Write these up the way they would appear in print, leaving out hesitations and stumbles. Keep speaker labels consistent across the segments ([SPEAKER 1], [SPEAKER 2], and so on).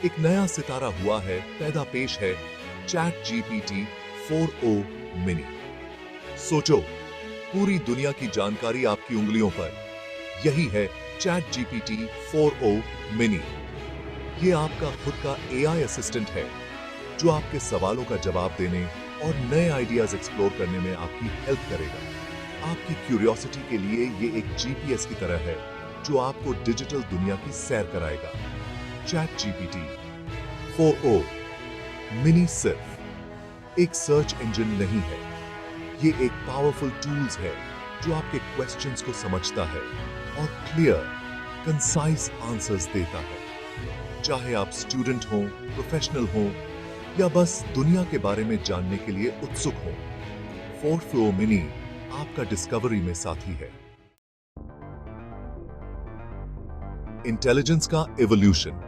[SPEAKER 1] एक नया सितारा हुआ है, पैदा पेश है चैट जीपीटी 4o मिनी। सोचो, पूरी दुनिया की जानकारी आपकी उंगलियों पर। यही है चैट जीपीटी 4o मिनी। ये आपका खुद का एआई असिस्टेंट है जो आपके सवालों का जवाब देने और नए आइडियाज एक्सप्लोर करने में आपकी हेल्प करेगा। आपकी क्यूरियोसिटी के लिए ये एक जीपीएस की तरह है जो आपको डिजिटल दुनिया की सैर कराएगा। चैट जीपीटी 4o मिनी सिर्फ एक सर्च इंजन नहीं है, ये एक पावरफुल टूल्स है जो आपके क्वेश्चंस को समझता है और क्लियर, कंसाइज आंसर्स देता है। चाहे आप स्टूडेंट हो, प्रोफेशनल हो या बस दुनिया के बारे में जानने के लिए उत्सुक हो, 4o मिनी आपका डिस्कवरी में साथी है। इंटेलिजेंस का एवोल्यूशन,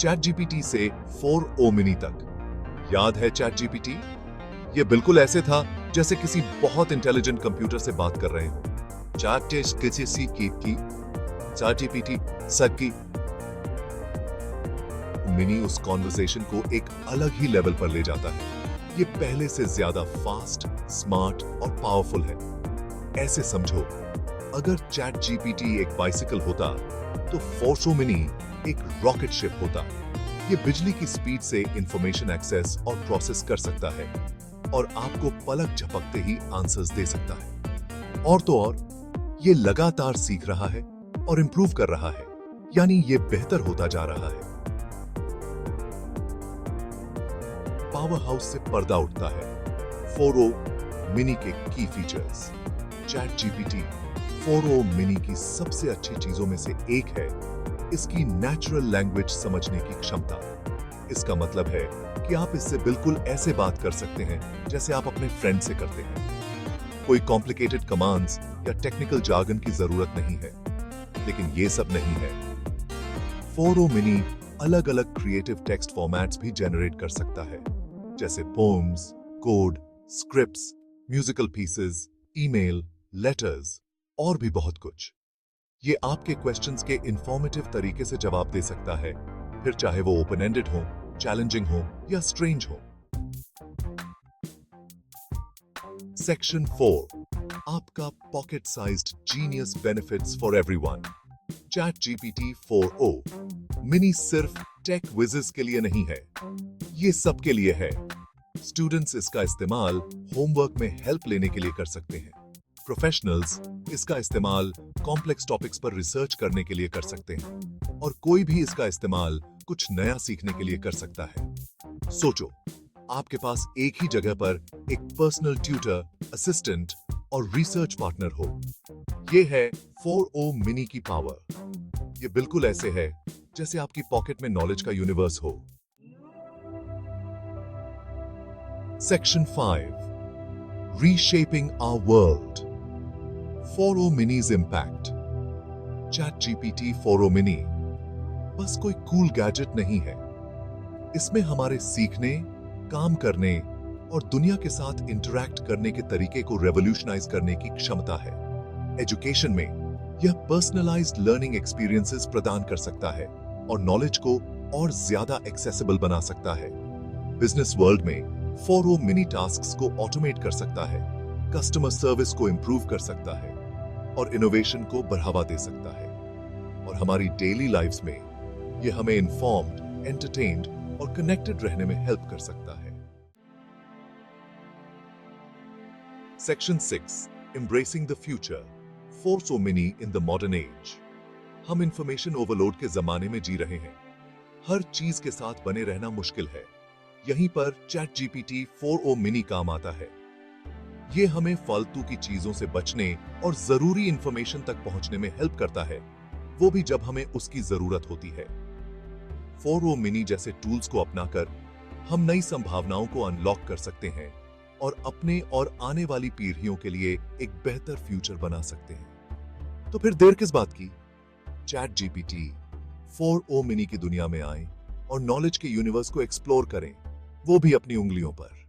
[SPEAKER 1] चैट जीपीटी से 4o मिनी तक। याद है चैट जीपीटी? ये बिल्कुल ऐसे था जैसे किसी बहुत इंटेलिजेंट कंप्यूटर से बात कर रहे हो। चैट टेस्ट किसी सी की चैट जीपीटी सबकी। मिनी उस कॉन्वर्सेशन को एक अलग ही लेवल पर ले जाता है। ये पहले से ज्यादा फास्ट, स्मार्ट और पावरफुल है। ऐसे समझो, अगर चैट जीपीटी एक बाइसिकल होता तो 4o मिनी एक रॉकेट शिप होता। ये बिजली की स्पीड से इंफॉर्मेशन एक्सेस और प्रोसेस कर सकता है और आपको पलक झपकते ही आंसर्स दे सकता है। और तो और, ये लगातार सीख रहा है और इंप्रूव कर रहा है, यानी ये बेहतर होता जा रहा है। पावर हाउस से पर्दा उठता है। 4o मिनी के की features. Chat GPT 4o mini की सबसे अच्छी चीजों में से एक है इसकी नेचुरल लैंग्वेज समझने की क्षमता। इसका मतलब है कि आप इससे बिल्कुल ऐसे बात कर सकते हैं जैसे आप अपने फ्रेंड से करते हैं। कोई कॉम्प्लिकेटेड कमांड्स या टेक्निकल जार्गन की जरूरत नहीं है। लेकिन ये सब नहीं है। 4o मिनी अलग अलग क्रिएटिव टेक्स्ट फॉर्मेट्स भी जनरेट कर सकता है, जैसे poems, code, scripts, musical pieces, email, letters और भी बहुत कुछ। ये आपके क्वेश्चंस के इंफॉर्मेटिव तरीके से जवाब दे सकता है, फिर चाहे वो ओपन एंडेड हो, चैलेंजिंग हो या स्ट्रेंज हो। सेक्शन 4, आपका pocket sized genius benefits for everyone. Chat GPT 4o mini सिर्फ टेक विजेस के लिए नहीं है, ये सबके लिए है। स्टूडेंट्स इसका इस्तेमाल होमवर्क में हेल्प लेने के लिए कर सकते हैं। प्रोफेशनल्स इसका इस्तेमाल कॉम्प्लेक्स टॉपिक्स पर रिसर्च करने के लिए कर सकते हैं और कोई भी इसका इस्तेमाल कुछ नया सीखने के लिए कर सकता है। सोचो, आपके पास एक ही जगह पर एक पर्सनल ट्यूटर, असिस्टेंट और रिसर्च पार्टनर हो। ये है 4o मिनी की पावर। ये बिल्कुल ऐसे है जैसे आपकी पॉकेट में नॉलेज का यूनिवर्स हो। Section 5, reshaping our world. 4o Mini's impact. ChatGPT 4o Mini बस कोई कूल गैजेट नहीं है। इसमें हमारे सीखने, काम करने और दुनिया के साथ इंटरैक्ट करने के तरीके को रेवोल्यूशनाइज करने की क्षमता है। एजुकेशन में यह पर्सनलाइज्ड लर्निंग एक्सपीरियंसेस प्रदान कर सकता है और नॉलेज को और ज्यादा एक्सेसिबल बना सकता है। बिजनेस वर्ल्ड में 4o मिनी टास्क्स को ऑटोमेट कर सकता है, कस्टमर सर्विस को इंप्रूव कर सकता है और इनोवेशन को बढ़ावा दे सकता है। और हमारी डेली लाइफ्स में यह हमें इन्फॉर्म्ड, एंटरटेन्ड और कनेक्टेड रहने में हेल्प कर सकता है। Section 6, embracing the future. 4o mini in the modern age. हम इंफॉर्मेशन ओवरलोड के जमाने में जी रहे हैं। हर चीज के साथ बने रहना मुश्किल है। यहीं पर चैट जीपीटी 4o मिनी काम आता है। ये हमें फालतू की चीजों से बचने और जरूरी इंफॉर्मेशन तक पहुंचने में हेल्प करता है, वो भी जब हमें उसकी जरूरत होती है। 4o मिनी जैसे टूल्स को अपनाकर हम नई संभावनाओं को अनलॉक कर सकते हैं और अपने और आने वाली पीढ़ियों के लिए एक बेहतर फ्यूचर बना सकते हैं। तो फिर देर किस बात की? चैट जीपीटी 4o मिनी की दुनिया में आए और नॉलेज के यूनिवर्स को एक्सप्लोर करें, वो भी अपनी उंगलियों पर।